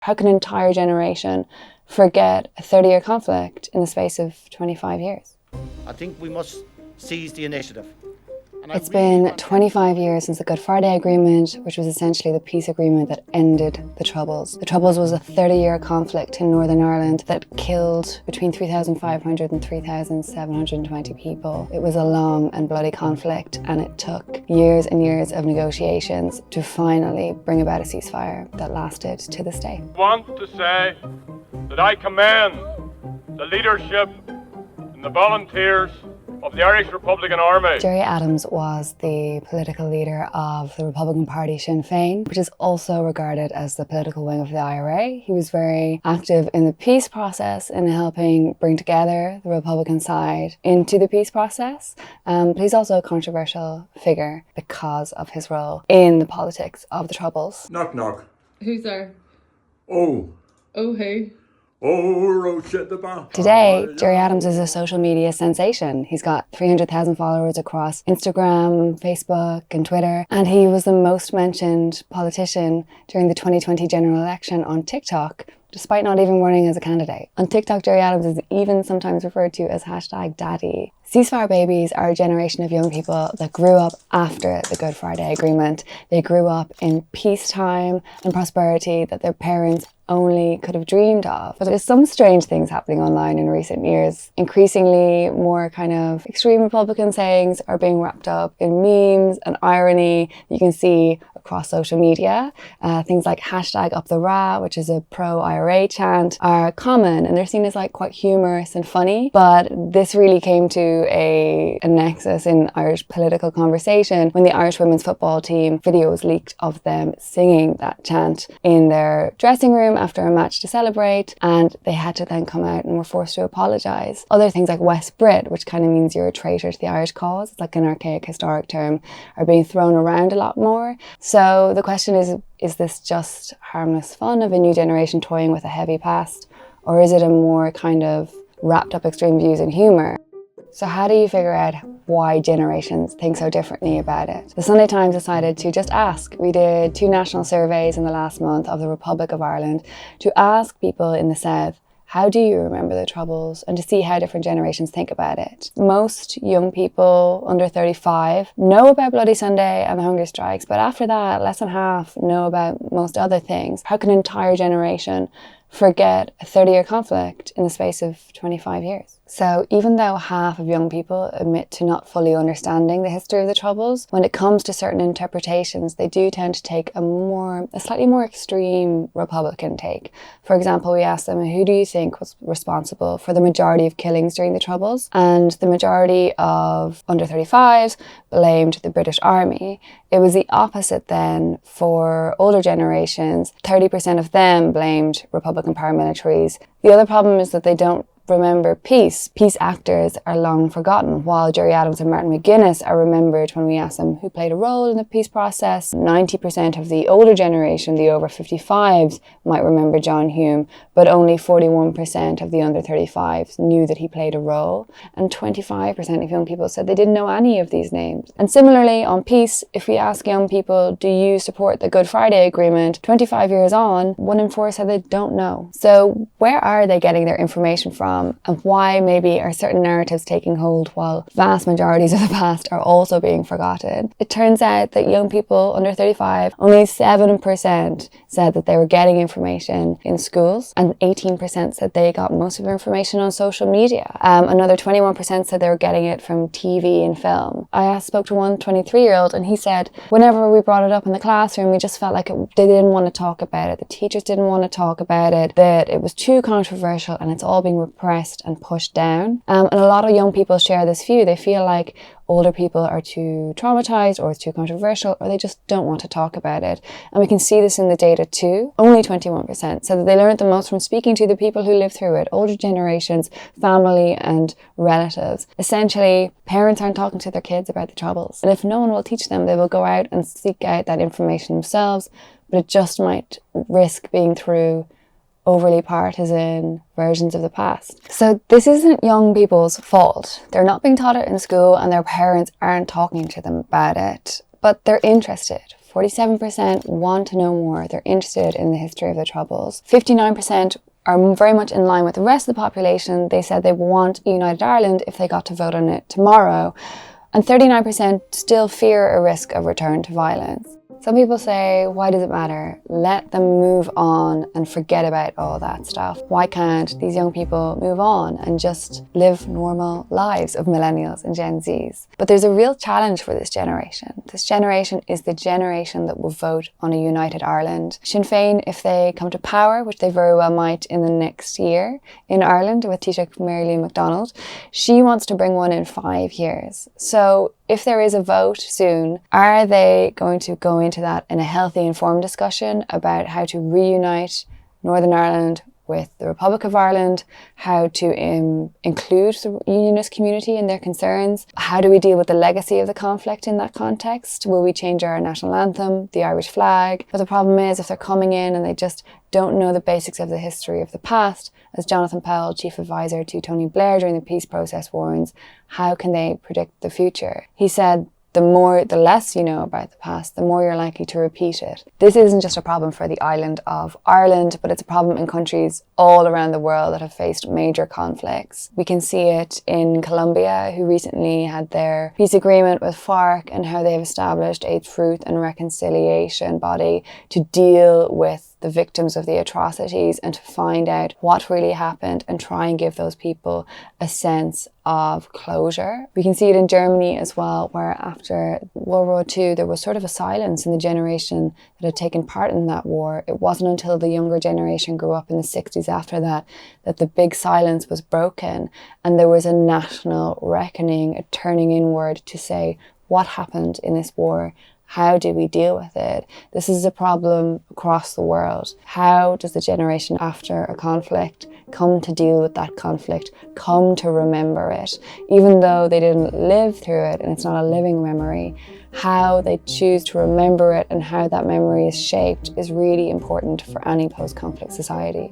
How can an entire generation forget a 30-year conflict in the space of 25 years? I think we must seize the initiative. It's been 25 years since the Good Friday Agreement, which was essentially the peace agreement that ended the Troubles. The Troubles was a 30-year conflict in Northern Ireland that killed between 3,500 and 3,720 people. It was a long and bloody conflict, and it took years and years of negotiations to finally bring about a ceasefire that lasted to this day. I want to say that I commend the leadership and the volunteers of the Irish Republican Army. Gerry Adams was the political leader of the Republican Party Sinn Féin, which is also regarded as the political wing of the IRA. He was very active in the peace process in helping bring together the Republican side into the peace process. But he's also a controversial figure because of his role in the politics of the Troubles. Knock, knock. Who's there? Oh. Oh, who? Oh, Roach at the bar. Today, Gerry Adams is a social media sensation. He's got 300,000 followers across Instagram, Facebook and Twitter, and he was the most mentioned politician during the 2020 general election on TikTok, despite not even running as a candidate. On TikTok, Gerry Adams is even sometimes referred to as #daddy. Ceasefire babies are a generation of young people that grew up after the Good Friday Agreement. They grew up in peacetime and prosperity that their parents only could have dreamed of. But there's some strange things happening online in recent years. Increasingly more kind of extreme Republican sayings are being wrapped up in memes and irony that you can see across social media. Things like #UpTheRa, which is a pro-IRA chant, are common and they're seen as like quite humorous and funny. But this really came to a nexus in Irish political conversation when the Irish women's football team video was leaked of them singing that chant in their dressing room after a match to celebrate, and they had to then come out and were forced to apologise. Other things like West Brit, which kind of means you're a traitor to the Irish cause, it's like an archaic historic term, are being thrown around a lot more. So the question is this just harmless fun of a new generation toying with a heavy past, or is it a more kind of wrapped up extreme views and humour? So how do you figure out why generations think so differently about it? The Sunday Times decided to just ask. We did 2 national surveys in the last month of the Republic of Ireland to ask people in the South, how do you remember the Troubles, and to see how different generations think about it. Most young people under 35 know about Bloody Sunday and the hunger strikes, but after that, less than half know about most other things. How can an entire generation forget a 30-year conflict in the space of 25 years? So even though half of young people admit to not fully understanding the history of the Troubles, when it comes to certain interpretations, they do tend to take a slightly more extreme Republican take. For example, we asked them, who do you think was responsible for the majority of killings during the Troubles? And the majority of under 35s blamed the British Army. It was the opposite then for older generations. 30% of them blamed Republican paramilitaries. The other problem is that they don't remember peace. Peace actors are long forgotten, while Gerry Adams and Martin McGuinness are remembered when we ask them who played a role in the peace process. 90% of the older generation, the over 55s, might remember John Hume, but only 41% of the under 35s knew that he played a role, and 25% of young people said they didn't know any of these names. And similarly, on peace, if we ask young people, do you support the Good Friday Agreement, 25 years on, 1 in 4 said they don't know. So where are they getting their information from? And why maybe are certain narratives taking hold while vast majorities of the past are also being forgotten? It turns out that young people under 35, only 7% said that they were getting information in schools, and 18% said they got most of their information on social media. Another 21% said they were getting it from TV and film. I spoke to one 23-year-old and he said, whenever we brought it up in the classroom, we just felt like they didn't want to talk about it. The teachers didn't want to talk about it, that it was too controversial and it's all being repressed and pushed down. And a lot of young people share this view. They feel like older people are too traumatized, or it's too controversial, or they just don't want to talk about it. And we can see this in the data too. Only 21% said that they learned the most from speaking to the people who lived through it, older generations, family and relatives. Essentially, parents aren't talking to their kids about the Troubles. And if no one will teach them, they will go out and seek out that information themselves, but it just might risk being through overly partisan versions of the past. So this isn't young people's fault. They're not being taught it in school and their parents aren't talking to them about it, but they're interested. 47% want to know more. They're interested in the history of the Troubles. 59% are very much in line with the rest of the population. They said they want a united Ireland if they got to vote on it tomorrow. And 39% still fear a risk of return to violence. Some people say, why does it matter? Let them move on and forget about all that stuff. Why can't these young people move on and just live normal lives of millennials and Gen Zs? But there's a real challenge for this generation. This generation is the generation that will vote on a united Ireland. Sinn Féin, if they come to power, which they very well might in the next year in Ireland with Taoiseach Mary Lou McDonald, she wants to bring one in 5 years. So if there is a vote soon, are they going to go into that in a healthy, informed discussion about how to reunite Northern Ireland with the Republic of Ireland, how to include the unionist community in their concerns? How do we deal with the legacy of the conflict in that context? Will we change our national anthem, the Irish flag? But the problem is, if they're coming in and they just don't know the basics of the history of the past, as Jonathan Powell, chief advisor to Tony Blair during the peace process, warns, how can they predict the future? He said, the less you know about the past, the more you're likely to repeat it. This isn't just a problem for the island of Ireland, but it's a problem in countries all around the world that have faced major conflicts. We can see it in Colombia, who recently had their peace agreement with FARC, and how they've established a truth and reconciliation body to deal with the victims of the atrocities and to find out what really happened and try and give those people a sense of closure. We can see it in Germany as well, where after World War II, there was sort of a silence in the generation that had taken part in that war. It wasn't until the younger generation grew up in the 60s after that, that the big silence was broken and there was a national reckoning, a turning inward to say, what happened in this war? How do we deal with it? This is a problem across the world. How does the generation after a conflict come to deal with that conflict, come to remember it, even though they didn't live through it and it's not a living memory? How they choose to remember it and how that memory is shaped is really important for any post-conflict society.